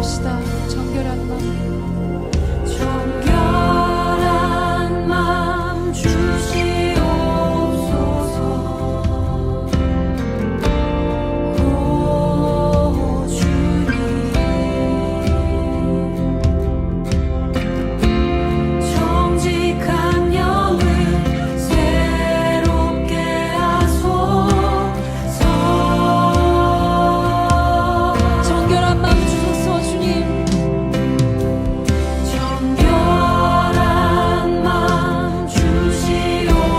기도합시다. 정결한 마음, 정결한 마음 주시옵소서. 오 주님, 정직한 영을 새롭게 하소서. 정결한 마음 주소서. 주님, 정결한 마음 주시옵소서.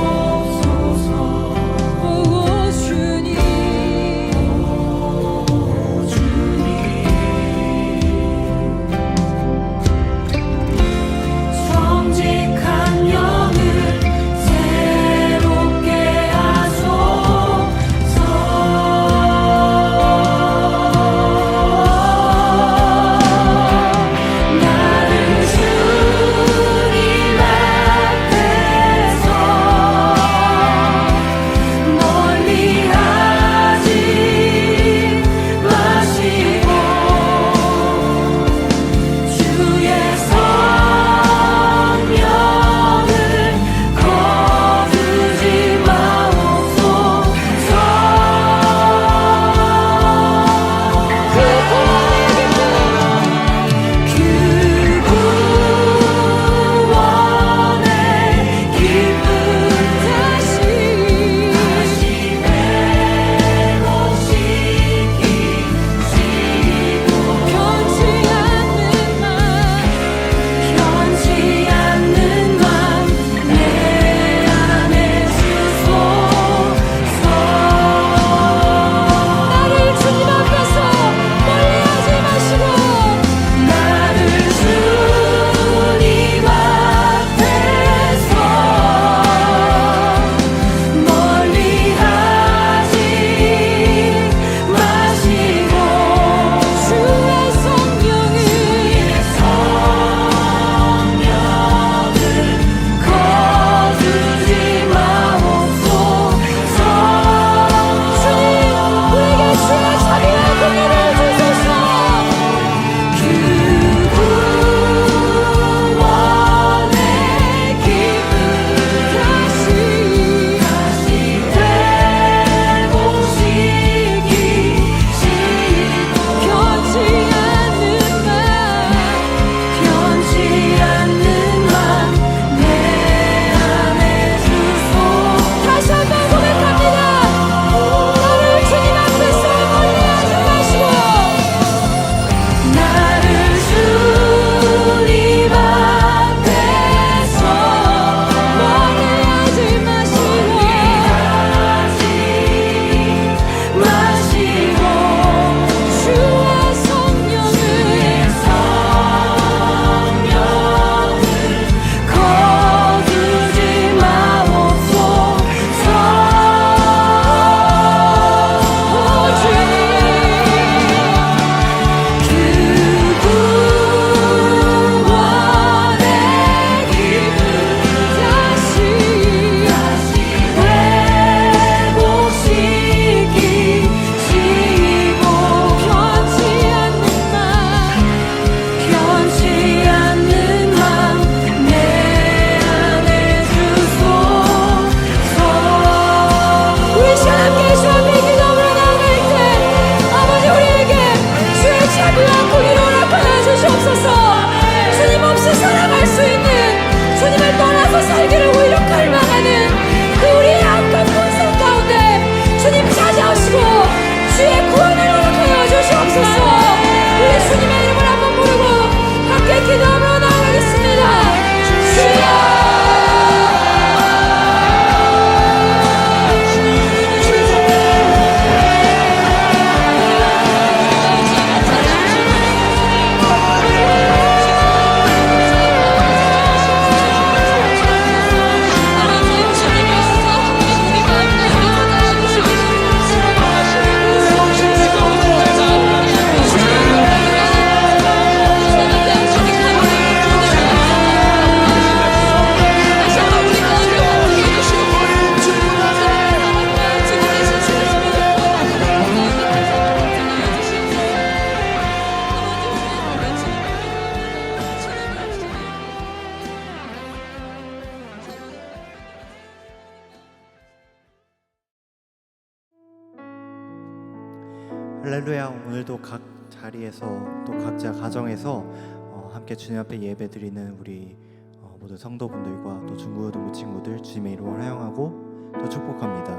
할렐루야. 오늘도 각 자리에서 또 각자 가정에서 함께 주님 앞에 예배드리는 우리 모든 성도분들과 또 중고등부 친구들 주님의 이름을 사용하고 또 축복합니다.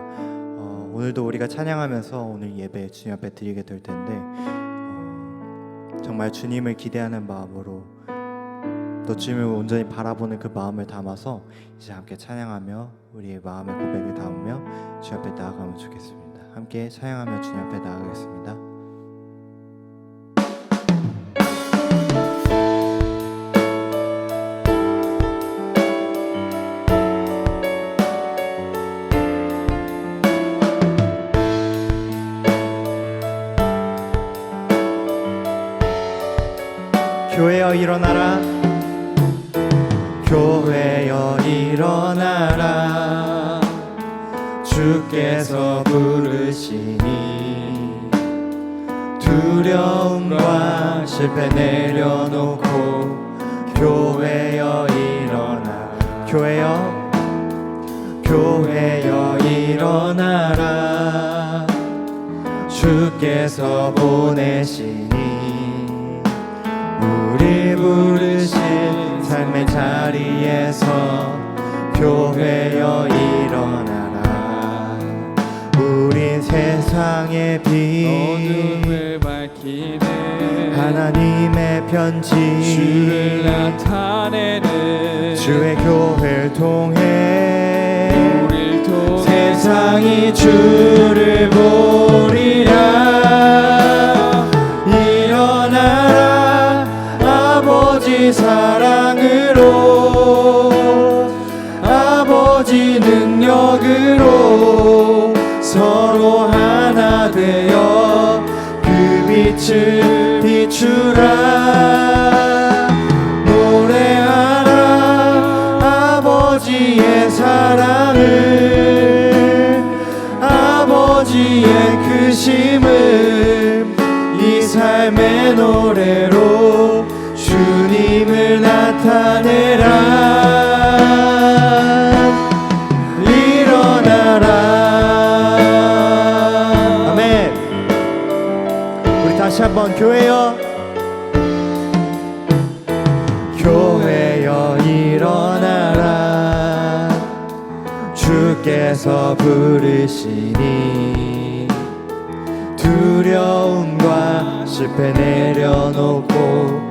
오늘도 우리가 찬양하면서 오늘 예배 주님 앞에 드리게 될 텐데 정말 주님을 기대하는 마음으로 또 주님을 온전히 바라보는 그 마음을 담아서 이제 함께 찬양하며 우리의 마음의 고백을 담으며 주님 앞에 나아가면 좋겠습니다. 함께 찬양하며 주님 앞에 나아가겠습니다. 교회여 일어나라, 교회여 일어나라, 주께서 부르시니 두려움과 실패 내려놓고 교회여 일어나라, 교회여 일어나라, 주께서 보내시니 우리 부르신 삶의 자리에서 교회여 일어나라. 우린 세상의 빛 어둠을 밝히는 하나님의 편지 주를 나타내는 주의 교회를 통해 우릴 통해 세상이 주를 보리라. 일어나라 아버지 사랑으로 아버지 능력으로 서로 하나 되어 그 빛을 비추라. 노래하라 아버지의 사랑을 아버지의 크심을 이 삶의 노래로 주님을 나타내라. 일어나라. 아멘. 우리 다시 한번 교회여, 교회여 일어나라, 주께서 부르시니 두려움과 실패 내려놓고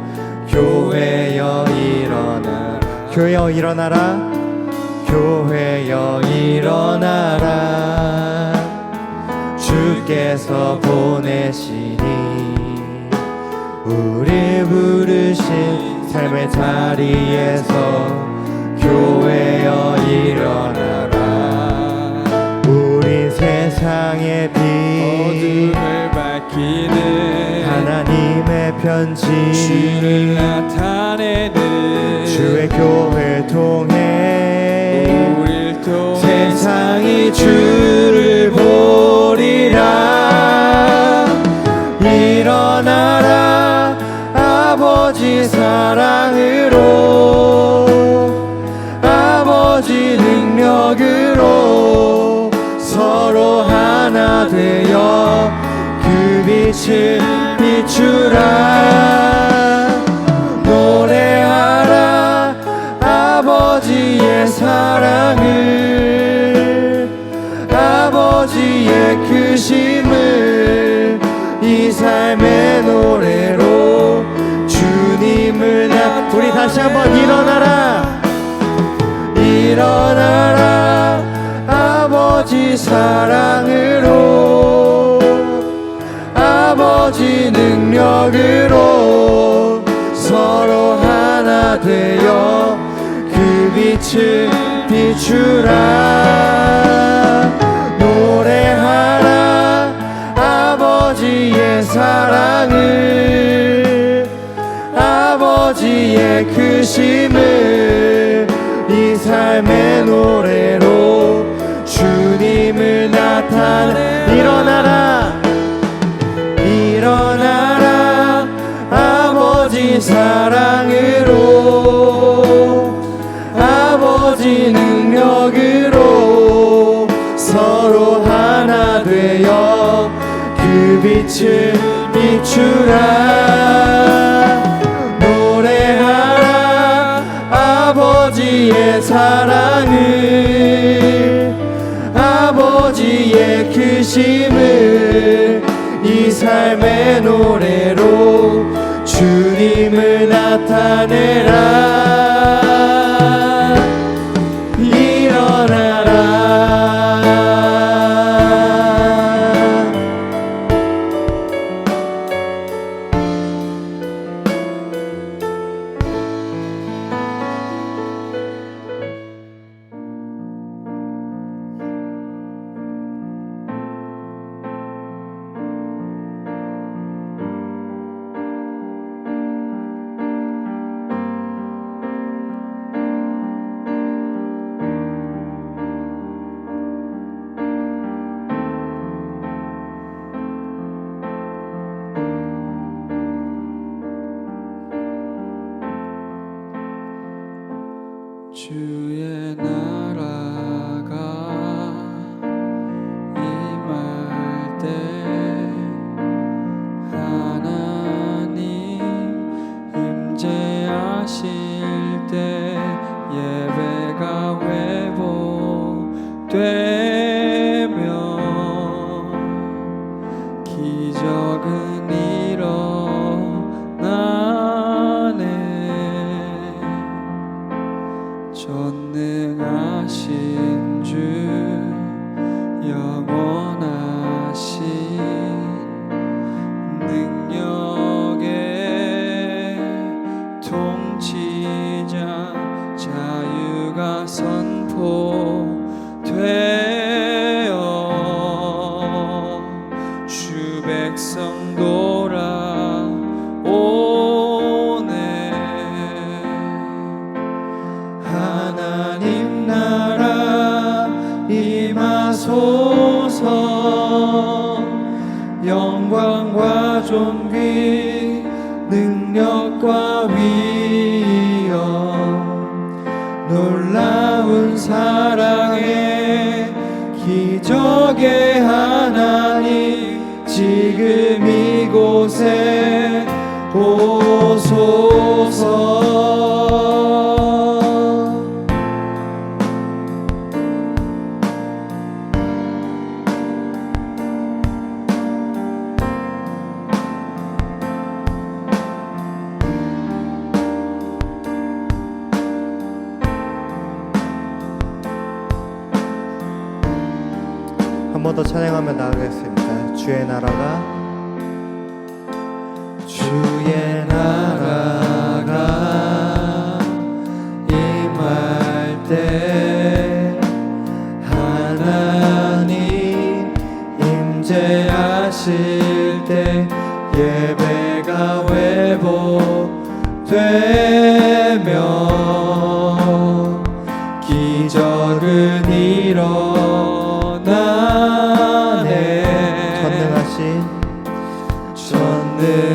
교회여 일어나라, 교회여 일어나라, 교회여 일어나라, 주께서 보내시니 우리 부르신 삶의 자리에서 교회여 일어나라. 우리 세상의 빛 어둠을 밝히는 하나님의 편지 주를 나타내는 주의 교회를 통해 우릴 통해 세상이 주를 보리라. 일어나라 아버지 사랑으로 아버지 능력으로 서로 하나 되어 그 빛을 비추라. 노래하라 아버지의 사랑을 아버지의 크심을 이 삶의 노래로 주님을 우리 다시 한번 일어나라. 일어나라 아버지 사랑으로 아버지 능력으로 서로 하나 되어 그 빛을 비추라. 노래하라 아버지의 사랑을 아버지의 크심을 이 삶의 노래로 주님을 나타내. 일어나라 일어나라 아버지 사랑으로 아버지 능력으로 서로 하나 되어 그 빛을 빛을 비추라. 노래하라 아버지의 사랑을, 아버지의 크심을 이 삶의 노래로 주님을 나타내라. 일어나라. 주의 나라가 임할 때 하나님 임재하실 때 예배가 회복되며 기적은 일어나네. 전능하신 주 영원하신 능력의 통치자 자유가 선포되어 주 백성 돌아오네. 하나님 나라 임하소서. 영광과 존귀 능력과 위엄 놀라운 사랑의 기적의 하나님 지금 이곳에 오소서. 한 번 더 찬양하며 나아가겠습니다. 주의 나라가 임할 때 하나님 임재하실 때 예배가 회복되며 기적은 일어나네.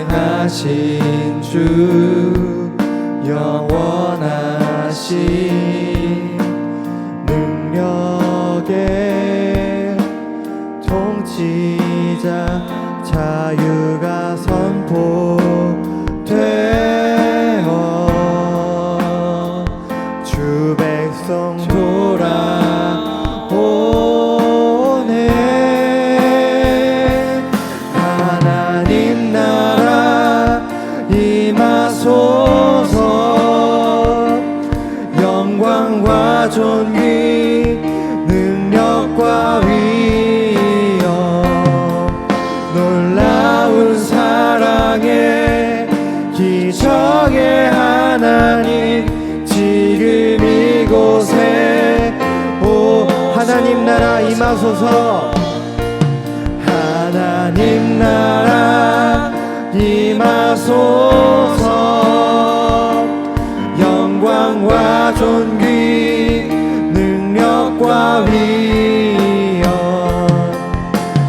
전능하신 주 영원하신 능력의 통치자 자유가 선포되어 주 백성 돌아오네. 하나님 나라 임하소서. 영광과 존귀 능력과 위엄 놀라운 사랑의 기적의 하나님 지금 이곳에 오 하나님 나라 임하소서. 하나님 나라 임하소서. 영광과 존귀 능력과 위엄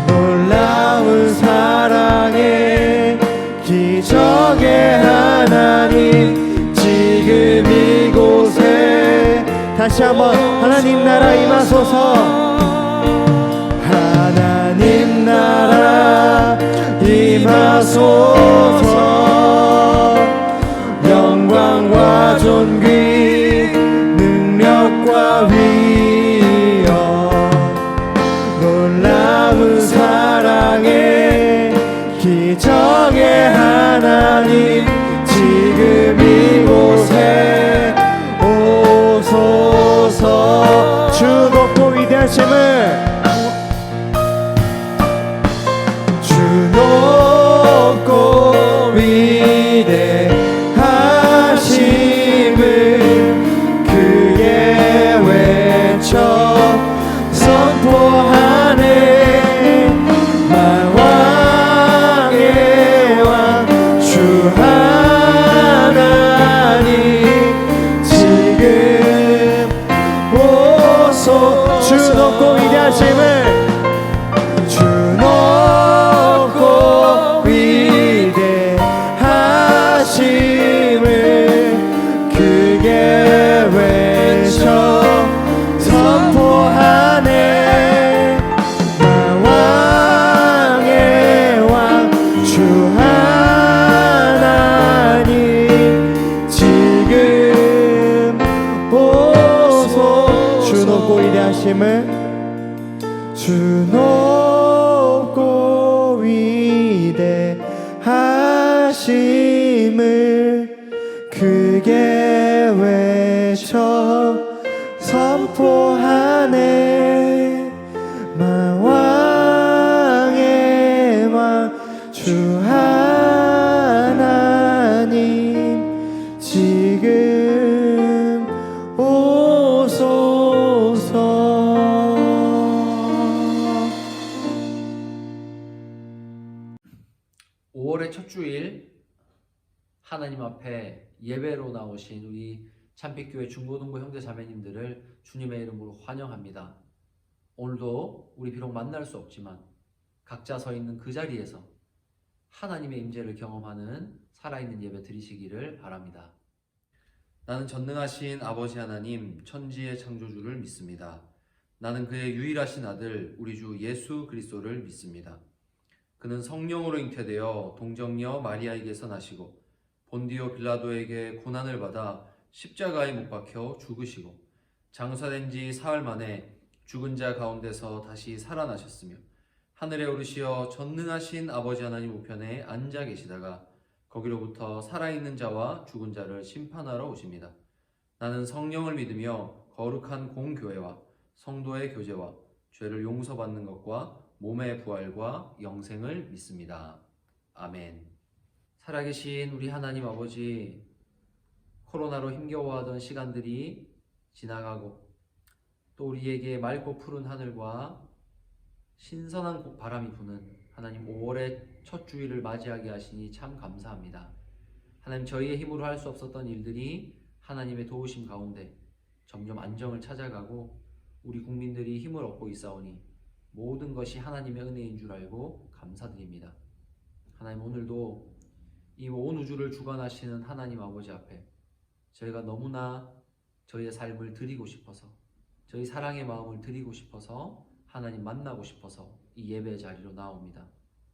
놀라운 사랑의 기적의 하나님 지금 이곳에 다시 한번 하나님 나라 임하소서. 하나님 나라 임하소서. 영광과 존귀 능력과 위엄 놀라운 사랑의 기적의 하나님 지금 이곳에 오소서. 주 높고 위대하심을 주 높고 위대하심을 그의 외쳐 선포하네. 만왕의 왕 주 하나님 지금 오소. 주 높고 위대하심을 주 높고 위대하심을 크게 외쳐 선포하네. 만왕의 왕 주 하나님 지금 오소. 주 높고 위대하심을 주 높고 위대하심을 크게 외쳐 선포하네. 만왕의 왕 주 하나님 지금 오소서. 5월의 첫 주일 하나님 앞에 예배로 나오신 우리 참빛교회 중고등부 형제 자매님들을 주님의 이름으로 환영합니다. 오늘도 우리 비록 만날 수 없지만 각자 서 있는 그 자리에서 하나님의 임재를 경험하는 살아있는 예배 드리시기를 바랍니다. 나는 전능하신 아버지 하나님 천지의 창조주를 믿습니다. 나는 그의 유일하신 아들 우리 주 예수 그리스도를 믿습니다. 그는 성령으로 잉태되어 동정녀 마리아에게서 나시고 본디오 빌라도에게 고난을 받아 십자가에 못 박혀 죽으시고 장사된 지 사흘 만에 죽은 자 가운데서 다시 살아나셨으며 하늘에 오르시어 전능하신 아버지 하나님 우편에 앉아 계시다가 거기로부터 살아있는 자와 죽은 자를 심판하러 오십니다. 나는 성령을 믿으며 거룩한 공교회와 성도의 교제와 죄를 용서받는 것과 몸의 부활과 영생을 믿습니다. 아멘. 살아계신 우리 하나님 아버지, 코로나로 힘겨워하던 시간들이 지나가고 또 우리에게 맑고 푸른 하늘과 신선한 바람이 부는 하나님 5월의 첫 주일을 맞이하게 하시니 참 감사합니다. 하나님, 저희의 힘으로 할 수 없었던 일들이 하나님의 도우심 가운데 점점 안정을 찾아가고 우리 국민들이 힘을 얻고 있사오니 모든 것이 하나님의 은혜인 줄 알고 감사드립니다. 하나님, 오늘도 이 온 우주를 주관하시는 하나님 아버지 앞에 저희가 너무나 저희의 삶을 드리고 싶어서, 저희 사랑의 마음을 드리고 싶어서, 하나님 만나고 싶어서 이 예배 자리로 나옵니다.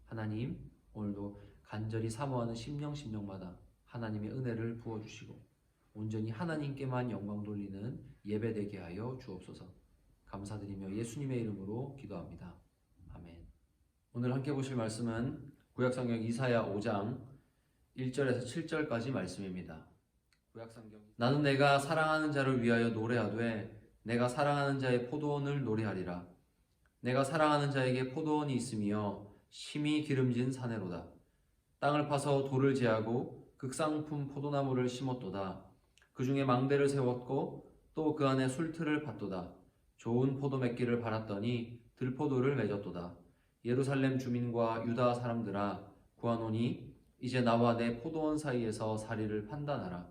하나님, 오늘도 간절히 사모하는 심령마다 하나님의 은혜를 부어주시고 온전히 하나님께만 영광 돌리는 예배 되게 하여 주옵소서. 감사드리며 예수님의 이름으로 기도합니다. 아멘. 오늘 함께 보실 말씀은 구약성경 이사야 5장 1절에서 7절까지 말씀입니다. 구약성경. 나는 내가 사랑하는 자를 위하여 노래하되 내가 사랑하는 자의 포도원을 노래하리라. 내가 사랑하는 자에게 포도원이 있으며 심히 기름진 사내로다. 땅을 파서 돌을 제하고 극상품 포도나무를 심었도다. 그 중에 망대를 세웠고 또 그 안에 술틀을 팠도다. 좋은 포도 맺기를 바랐더니 들포도를 맺었도다. 예루살렘 주민과 유다 사람들아, 구하노니 이제 나와 내 포도원 사이에서 사리를 판단하라.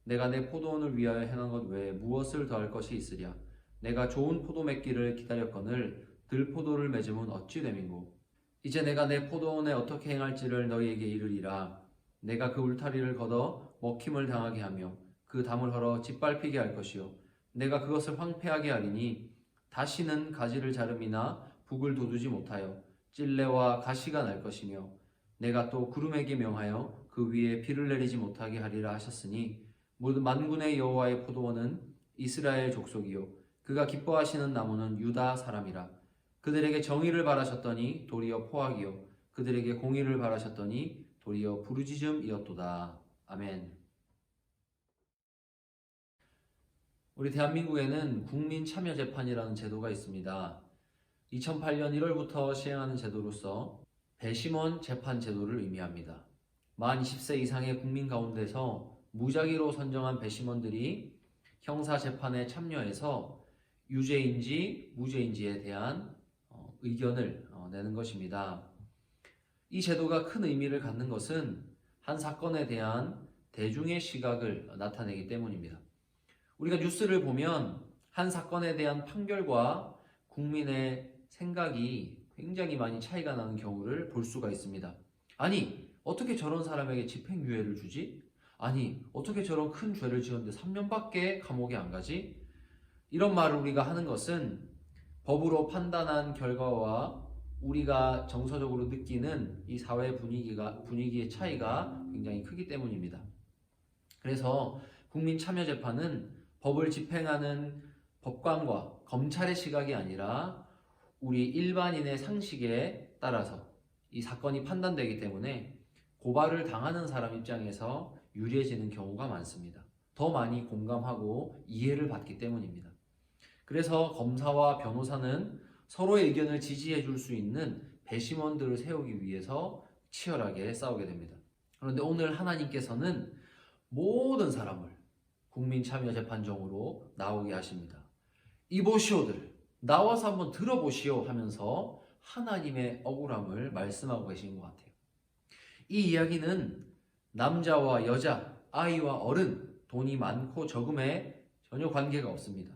내가 내 포도원을 위하여 행한 것 외에 무엇을 더할 것이 있으랴. 내가 좋은 포도 맺기를 기다렸거늘 들포도를 맺음은 어찌 됨인고. 이제 내가 내 포도원에 어떻게 행할지를 너희에게 이르리라. 내가 그 울타리를 걷어 먹힘을 당하게 하며 그 담을 헐어 짓밟히게 할 것이요 내가 그것을 황폐하게 하리니 다시는 가지를 자름이나 북을 돋우지 못하여 찔레와 가시가 날 것이며 내가 또 구름에게 명하여 그 위에 비를 내리지 못하게 하리라 하셨으니 모든 만군의 여호와의 포도원은 이스라엘 족속이요 그가 기뻐하시는 나무는 유다 사람이라. 그들에게 정의를 바라셨더니 도리어 포악이요 그들에게 공의를 바라셨더니 도리어 부르짖음이었도다. 아멘. 우리 대한민국에는 국민참여재판이라는 제도가 있습니다. 2008년 1월부터 시행하는 제도로서 배심원 재판 제도를 의미합니다. 만 20세 이상의 국민 가운데서 무작위로 선정한 배심원들이 형사재판에 참여해서 유죄인지 무죄인지에 대한 의견을 내는 것입니다. 이 제도가 큰 의미를 갖는 것은 한 사건에 대한 대중의 시각을 나타내기 때문입니다. 우리가 뉴스를 보면 한 사건에 대한 판결과 국민의 생각이 굉장히 많이 차이가 나는 경우를 볼 수가 있습니다. 아니, 어떻게 저런 사람에게 집행유예를 주지? 아니, 어떻게 저런 큰 죄를 지었는데 3년밖에 감옥에 안 가지? 이런 말을 우리가 하는 것은 법으로 판단한 결과와 우리가 정서적으로 느끼는 이 사회 분위기의 차이가 굉장히 크기 때문입니다. 그래서 국민참여재판은 법을 집행하는 법관과 검찰의 시각이 아니라 우리 일반인의 상식에 따라서 이 사건이 판단되기 때문에 고발을 당하는 사람 입장에서 유리해지는 경우가 많습니다. 더 많이 공감하고 이해를 받기 때문입니다. 그래서 검사와 변호사는 서로의 의견을 지지해 줄 수 있는 배심원들을 세우기 위해서 치열하게 싸우게 됩니다. 그런데 오늘 하나님께서는 모든 사람을 국민참여재판정으로 나오게 하십니다. 이보시오들, 나와서 한번 들어보시오 하면서 하나님의 억울함을 말씀하고 계신 것 같아요. 이 이야기는 남자와 여자, 아이와 어른, 돈이 많고 적음에 전혀 관계가 없습니다.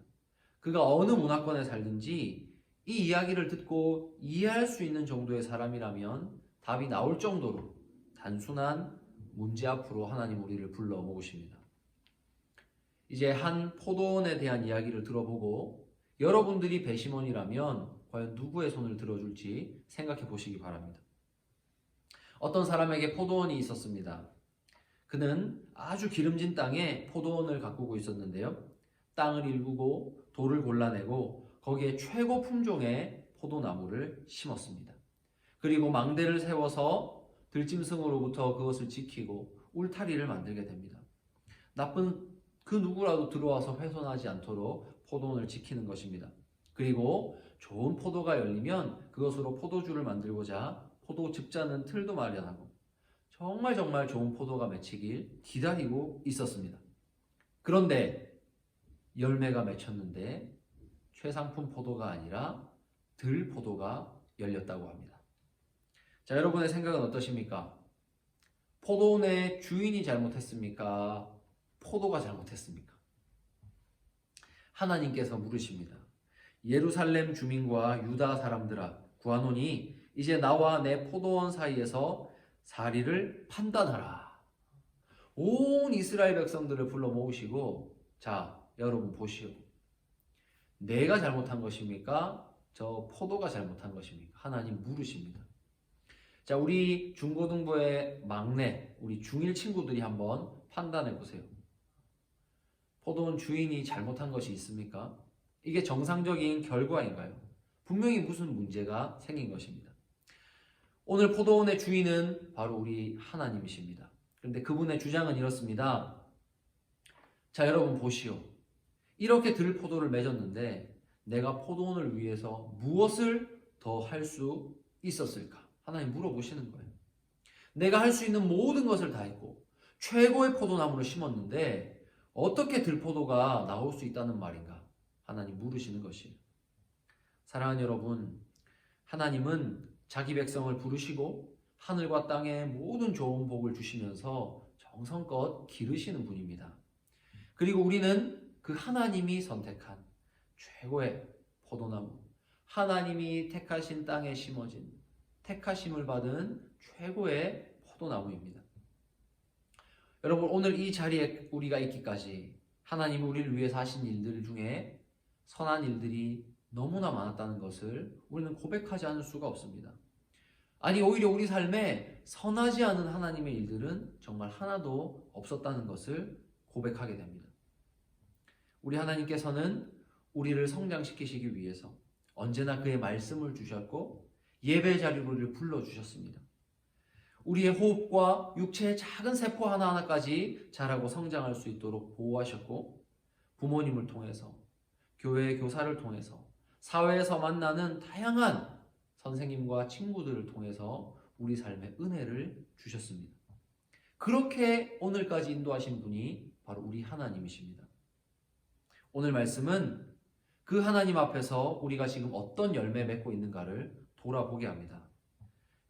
그가 어느 문화권에 살든지 이 이야기를 듣고 이해할 수 있는 정도의 사람이라면 답이 나올 정도로 단순한 문제 앞으로 하나님 우리를 불러 모으십니다. 이제 한 포도원에 대한 이야기를 들어보고 여러분들이 배심원이라면 과연 누구의 손을 들어줄지 생각해 보시기 바랍니다. 어떤 사람에게 포도원이 있었습니다. 그는 아주 기름진 땅에 포도원을 가꾸고 있었는데요. 땅을 일구고 돌을 골라내고 거기에 최고 품종의 포도나무를 심었습니다. 그리고 망대를 세워서 들짐승으로부터 그것을 지키고 울타리를 만들게 됩니다. 나쁜 그 누구라도 들어와서 훼손하지 않도록 포도원을 지키는 것입니다. 그리고 좋은 포도가 열리면 그것으로 포도주를 만들고자 포도즙 짜는 틀도 마련하고 정말 좋은 포도가 맺히길 기다리고 있었습니다. 그런데 열매가 맺혔는데 최상품 포도가 아니라 들 포도가 열렸다고 합니다. 자, 여러분의 생각은 어떠십니까? 포도원의 주인이 잘못했습니까? 포도가 잘못했습니까? 하나님께서 물으십니다. 예루살렘 주민과 유다 사람들아, 구하노니 이제 나와 내 포도원 사이에서 사리를 판단하라. 온 이스라엘 백성들을 불러 모으시고, 자, 여러분 보시오. 내가 잘못한 것입니까? 저 포도가 잘못한 것입니까? 하나님 물으십니다. 자, 우리 중고등부의 막내, 우리 중1 친구들이 한번 판단해 보세요. 포도원 주인이 잘못한 것이 있습니까? 이게 정상적인 결과인가요? 분명히 무슨 문제가 생긴 것입니다. 오늘 포도원의 주인은 바로 우리 하나님이십니다. 그런데 그분의 주장은 이렇습니다. 자, 여러분 보시오. 이렇게 들 포도를 맺었는데 내가 포도원을 위해서 무엇을 더 할 수 있었을까? 하나님 물어보시는 거예요. 내가 할 수 있는 모든 것을 다 했고 최고의 포도나무를 심었는데 어떻게 들포도가 나올 수 있다는 말인가? 하나님 물으시는 것이에요. 사랑하는 여러분, 하나님은 자기 백성을 부르시고 하늘과 땅에 모든 좋은 복을 주시면서 정성껏 기르시는 분입니다. 그리고 우리는 그 하나님이 선택한 최고의 포도나무, 하나님이 택하신 땅에 심어진 택하심을 받은 최고의 포도나무입니다. 여러분, 오늘 이 자리에 우리가 있기까지 하나님이 우리를 위해서 하신 일들 중에 선한 일들이 너무나 많았다는 것을 우리는 고백하지 않을 수가 없습니다. 아니 오히려 우리 삶에 선하지 않은 하나님의 일들은 정말 하나도 없었다는 것을 고백하게 됩니다. 우리 하나님께서는 우리를 성장시키시기 위해서 언제나 그의 말씀을 주셨고 예배 자리로 우리를 불러주셨습니다. 우리의 호흡과 육체의 작은 세포 하나하나까지 자라고 성장할 수 있도록 보호하셨고 부모님을 통해서 교회 교사를 통해서 사회에서 만나는 다양한 선생님과 친구들을 통해서 우리 삶에 은혜를 주셨습니다. 그렇게 오늘까지 인도하신 분이 바로 우리 하나님이십니다. 오늘 말씀은 그 하나님 앞에서 우리가 지금 어떤 열매 맺고 있는가를 돌아보게 합니다.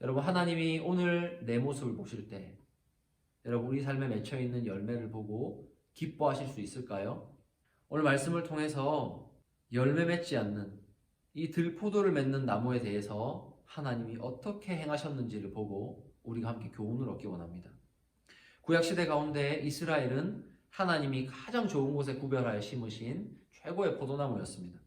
여러분, 하나님이 오늘 내 모습을 보실 때 여러분 우리 삶에 맺혀 있는 열매를 보고 기뻐하실 수 있을까요? 오늘 말씀을 통해서 열매 맺지 않는 이 들포도를 맺는 나무에 대해서 하나님이 어떻게 행하셨는지를 보고 우리가 함께 교훈을 얻기 원합니다. 구약시대 가운데 이스라엘은 하나님이 가장 좋은 곳에 구별하여 심으신 최고의 포도나무였습니다.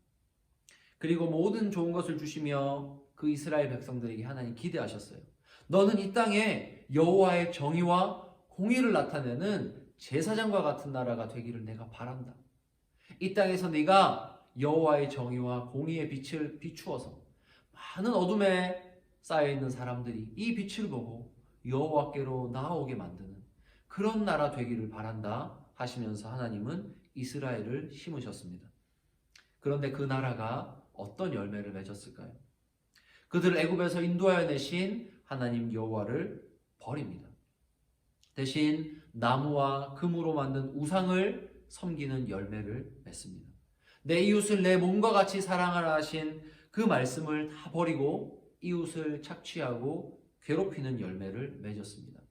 그리고 모든 좋은 것을 주시며 그 이스라엘 백성들에게 하나님 기대하셨어요. 너는 이 땅에 여호와의 정의와 공의를 나타내는 제사장과 같은 나라가 되기를 내가 바란다. 이 땅에서 네가 여호와의 정의와 공의의 빛을 비추어서 많은 어둠에 쌓여있는 사람들이 이 빛을 보고 여호와께로 나아오게 만드는 그런 나라 되기를 바란다 하시면서 하나님은 이스라엘을 심으셨습니다. 그런데 그 나라가 어떤 열매를 맺었을까요? 그들을 애굽에서 인도하여 내신 하나님 여호와를 버립니다. 대신 나무와 금으로 만든 우상을 섬기는 열매를 맺습니다. 내 이웃을 내 몸과 같이 사랑하라 하신 그 말씀을 다 버리고 이웃을 착취하고 괴롭히는 열매를 맺었습니다.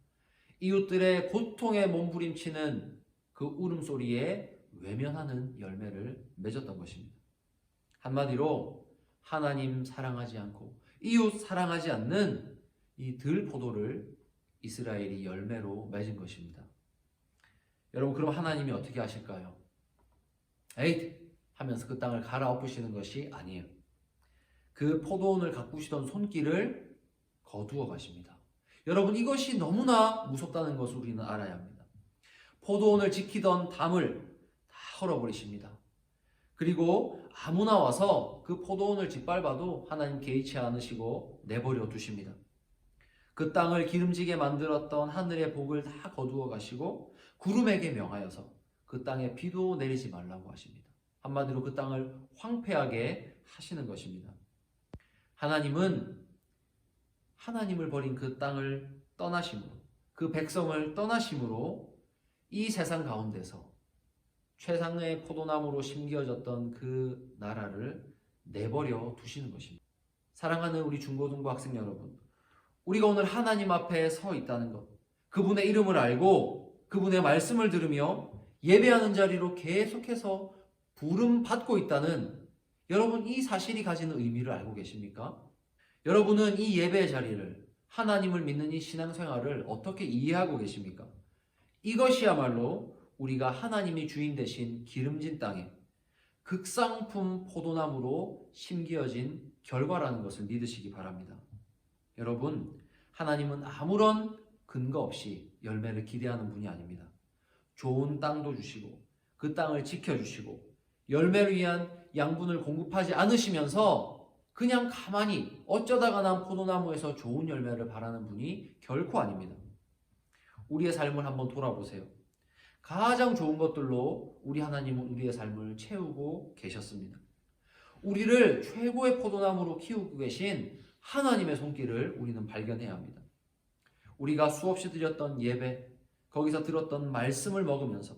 이웃들의 고통에 몸부림치는 그 울음소리에 외면하는 열매를 맺었던 것입니다. 한마디로 하나님 사랑하지 않고 이웃 사랑하지 않는 이 들포도를 이스라엘이 열매로 맺은 것입니다. 여러분, 그럼 하나님이 어떻게 하실까요? 에잇 하면서 그 땅을 갈아엎으시는 것이 아니에요. 그 포도원을 가꾸시던 손길을 거두어 가십니다. 여러분, 이것이 너무나 무섭다는 것을 우리는 알아야 합니다. 포도원을 지키던 담을 다 헐어버리십니다. 그리고 아무나 와서 그 포도원을 짓밟아도 하나님 개의치 않으시고 내버려 두십니다. 그 땅을 기름지게 만들었던 하늘의 복을 다 거두어 가시고 구름에게 명하여서 그 땅에 비도 내리지 말라고 하십니다. 한마디로 그 땅을 황폐하게 하시는 것입니다. 하나님은 하나님을 버린 그 땅을 떠나심으로, 그 백성을 떠나심으로 이 세상 가운데서 최상의 포도나무로 심겨졌던 그 나라를 내버려 두시는 것입니다. 사랑하는 우리 중고등부 학생 여러분, 우리가 오늘 하나님 앞에 서 있다는 것, 그분의 이름을 알고 그분의 말씀을 들으며 예배하는 자리로 계속해서 부름 받고 있다는 여러분, 이 사실이 가지는 의미를 알고 계십니까? 여러분은 이 예배의 자리를, 하나님을 믿는 이 신앙생활을 어떻게 이해하고 계십니까? 이것이야말로 우리가 하나님이 주인 되신 기름진 땅에 극상품 포도나무로 심겨진 결과라는 것을 믿으시기 바랍니다. 여러분, 하나님은 아무런 근거 없이 열매를 기대하는 분이 아닙니다. 좋은 땅도 주시고 그 땅을 지켜주시고 열매를 위한 양분을 공급하지 않으시면서 그냥 가만히 어쩌다가 난 포도나무에서 좋은 열매를 바라는 분이 결코 아닙니다. 우리의 삶을 한번 돌아보세요. 가장 좋은 것들로 우리 하나님은 우리의 삶을 채우고 계셨습니다. 우리를 최고의 포도나무로 키우고 계신 하나님의 손길을 우리는 발견해야 합니다. 우리가 수없이 드렸던 예배, 거기서 들었던 말씀을 먹으면서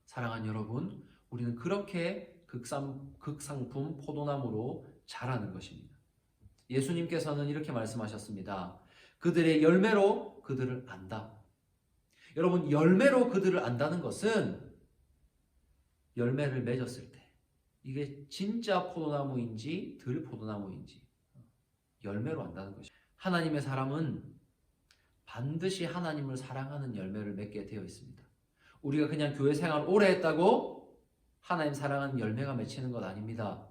사랑하는 여러분, 우리는 그렇게 극상품 포도나무로 자라는 것입니다. 예수님께서는 이렇게 말씀하셨습니다. 그들의 열매로 그들을 안다. 여러분, 열매로 그들을 안다는 것은 열매를 맺었을 때 이게 진짜 포도나무인지 들 포도나무인지 열매로 안다는 것입니다. 하나님의 사람은 반드시 하나님을 사랑하는 열매를 맺게 되어 있습니다. 우리가 그냥 교회 생활 오래 했다고 하나님 사랑하는 열매가 맺히는 것 아닙니다.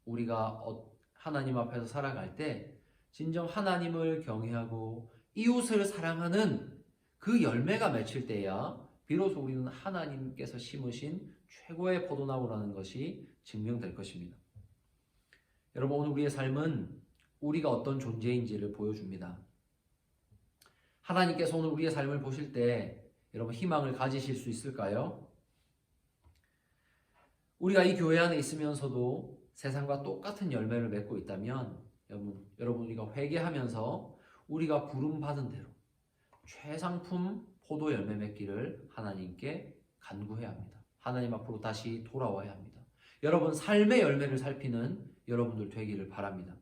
우리가 하나님 앞에서 살아갈 때 진정 하나님을 경외하고 이웃을 사랑하는 그 열매가 맺힐 때야 비로소 우리는 하나님께서 심으신 최고의 포도나무라는 것이 증명될 것입니다. 여러분, 오늘 우리의 삶은 우리가 어떤 존재인지를 보여줍니다. 하나님께서 오늘 우리의 삶을 보실 때 여러분 희망을 가지실 수 있을까요? 우리가 이 교회 안에 있으면서도 세상과 똑같은 열매를 맺고 있다면 여러분 우리가 회개하면서 우리가 부름받은 대로 최상품 포도 열매 맺기를 하나님께 간구해야 합니다. 하나님 앞으로 다시 돌아와야 합니다. 여러분 삶의 열매를 살피는 여러분들 되기를 바랍니다.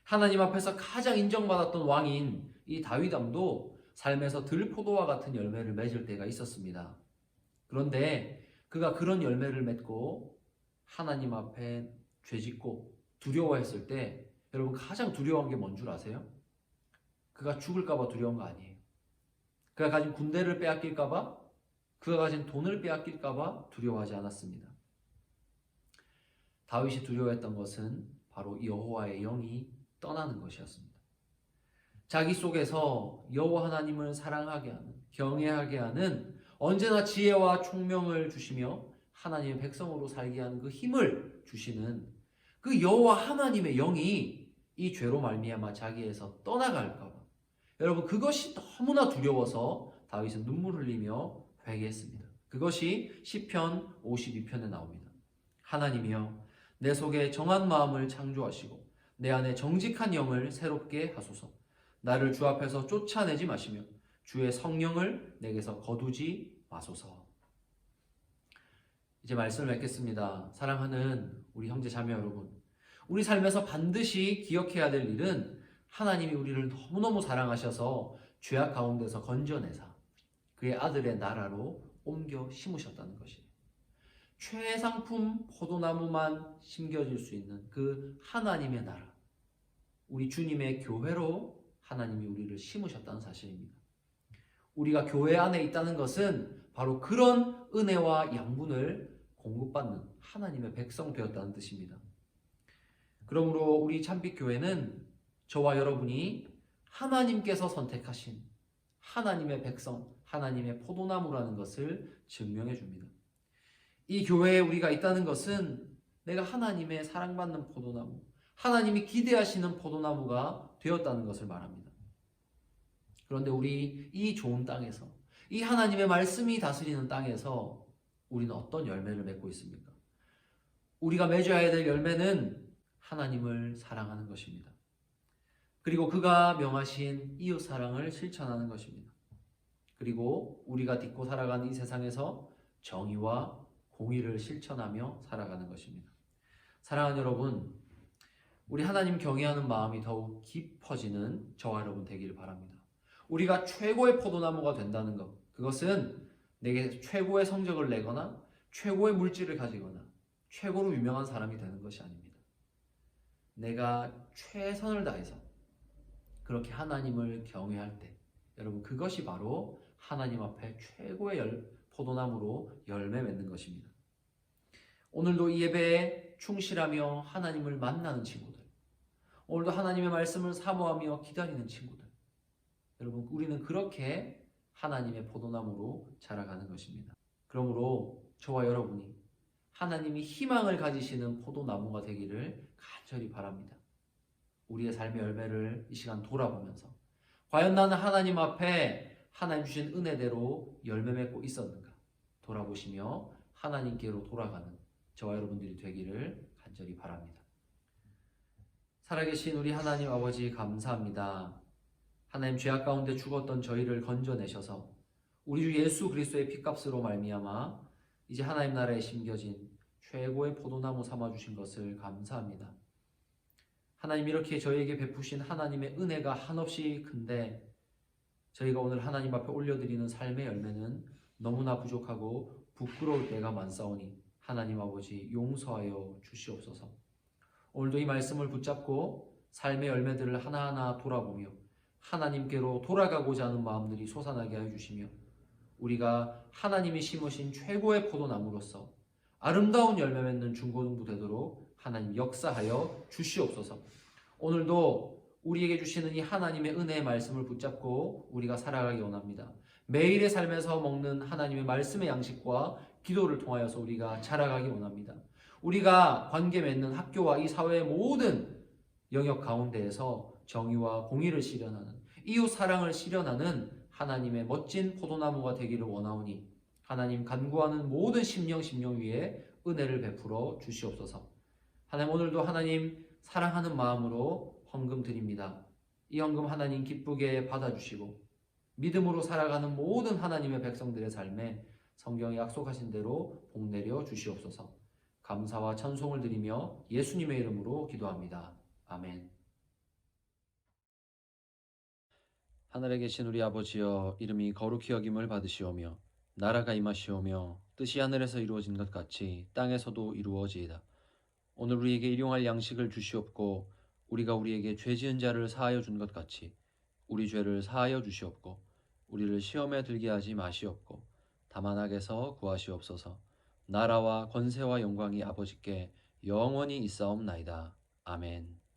하나님 앞에서 가장 인정받았던 왕인 이 다윗 왕도 삶에서 들포도와 같은 열매를 맺을 때가 있었습니다. 그런데 그가 그런 열매를 맺고 하나님 앞에 죄짓고 두려워했을 때 여러분 가장 두려워한 게 뭔 줄 아세요? 그가 죽을까 봐 두려운 거 아니에요. 그가 가진 군대를 빼앗길까 봐, 그가 가진 돈을 빼앗길까 봐 두려워하지 않았습니다. 다윗이 두려워했던 것은 바로 여호와의 영이 떠나는 것이었습니다. 자기 속에서 여호와 하나님을 사랑하게 하는, 경외하게 하는, 언제나 지혜와 총명을 주시며 하나님의 백성으로 살게 하는 그 힘을 주시는 그 여호와 하나님의 영이 이 죄로 말미암아 자기에서 떠나갈까 봐 여러분 그것이 너무나 두려워서 다윗은 눈물 흘리며 회개했습니다. 그것이 시편 52편에 나옵니다. 하나님이여 내 속에 정한 마음을 창조하시고 내 안에 정직한 영을 새롭게 하소서. 나를 주 앞에서 쫓아내지 마시며 주의 성령을 내게서 거두지 마소서. 이제 말씀을 맺겠습니다. 사랑하는 우리 형제 자매 여러분, 우리 삶에서 반드시 기억해야 될 일은 하나님이 우리를 너무너무 사랑하셔서 죄악 가운데서 건져내사 그의 아들의 나라로 옮겨 심으셨다는 것이에요. 최상품 포도나무만 심겨질 수 있는 그 하나님의 나라, 우리 주님의 교회로 하나님이 우리를 심으셨다는 사실입니다. 우리가 교회 안에 있다는 것은 바로 그런 은혜와 양분을 공급받는 하나님의 백성 되었다는 뜻입니다. 그러므로 우리 참빛교회는 저와 여러분이 하나님께서 선택하신 하나님의 백성, 하나님의 포도나무라는 것을 증명해 줍니다. 이 교회에 우리가 있다는 것은 내가 하나님의 사랑받는 포도나무, 하나님이 기대하시는 포도나무가 되었다는 것을 말합니다. 그런데 우리 이 좋은 땅에서, 이 하나님의 말씀이 다스리는 땅에서 우리는 어떤 열매를 맺고 있습니까? 우리가 맺어야 될 열매는 하나님을 사랑하는 것입니다. 그리고 그가 명하신 이웃 사랑을 실천하는 것입니다. 그리고 우리가 딛고 살아가는 이 세상에서 정의와 공의를 실천하며 살아가는 것입니다. 사랑하는 여러분, 우리 하나님 경외하는 마음이 더욱 깊어지는 저와 여러분 되기를 바랍니다. 우리가 최고의 포도나무가 된다는 것, 그것은 내게 최고의 성적을 내거나 최고의 물질을 가지거나 최고로 유명한 사람이 되는 것이 아닙니다. 내가 최선을 다해서 그렇게 하나님을 경외할 때 여러분 그것이 바로 하나님 앞에 최고의 포도나무로 열매 맺는 것입니다. 오늘도 이 예배에 충실하며 하나님을 만나는 친구들, 오늘도 하나님의 말씀을 사모하며 기다리는 친구들, 여러분 우리는 그렇게 하나님의 포도나무로 자라가는 것입니다. 그러므로 저와 여러분이 하나님이 희망을 가지시는 포도나무가 되기를 간절히 바랍니다. 우리의 삶의 열매를 이 시간 돌아보면서 과연 나는 하나님 앞에 하나님 주신 은혜대로 열매 맺고 있었는가 돌아보시며 하나님께로 돌아가는 저와 여러분들이 되기를 간절히 바랍니다. 살아계신 우리 하나님 아버지 감사합니다. 하나님 죄악 가운데 죽었던 저희를 건져내셔서 우리 주 예수 그리스도의 피값으로 말미암아 이제 하나님 나라에 심겨진 최고의 포도나무 삼아주신 것을 감사합니다. 하나님 이렇게 저희에게 베푸신 하나님의 은혜가 한없이 큰데 저희가 오늘 하나님 앞에 올려드리는 삶의 열매는 너무나 부족하고 부끄러울 때가 많사오니 하나님 아버지 용서하여 주시옵소서. 오늘도 이 말씀을 붙잡고 삶의 열매들을 하나하나 돌아보며 하나님께로 돌아가고자 하는 마음들이 솟아나게 하여 주시며 우리가 하나님이 심으신 최고의 포도나무로서 아름다운 열매 맺는 중고등부 되도록 하나님 역사하여 주시옵소서. 오늘도 우리에게 주시는 이 하나님의 은혜의 말씀을 붙잡고 우리가 살아가기 원합니다. 매일의 삶에서 먹는 하나님의 말씀의 양식과 기도를 통하여서 우리가 자라가기 원합니다. 우리가 관계 맺는 학교와 이 사회의 모든 영역 가운데에서 정의와 공의를 실현하는, 이웃 사랑을 실현하는 하나님의 멋진 포도나무가 되기를 원하오니 하나님 간구하는 모든 심령 위에 은혜를 베풀어 주시옵소서. 하나님, 오늘도 하나님 사랑하는 마음으로 헌금 드립니다. 이 헌금 하나님 기쁘게 받아주시고 믿음으로 살아가는 모든 하나님의 백성들의 삶에 성경에 약속하신 대로 복 내려 주시옵소서. 감사와 찬송을 드리며 예수님의 이름으로 기도합니다. 아멘. 하늘에 계신 우리 아버지여, 이름이 거룩히 여김을 받으시오며 나라가 임하시오며 뜻이 하늘에서 이루어진 것 같이 땅에서도 이루어지이다. 오늘 우리에게 일용할 양식을 주시옵고 우리가 우리에게 죄 지은 자를 사하여 준 것 같이 우리 죄를 사하여 주시옵고 우리를 시험에 들게 하지 마시옵고 다만 악에서 구하시옵소서. 나라와 권세와 영광이 아버지께 영원히 있사옵나이다. 아멘.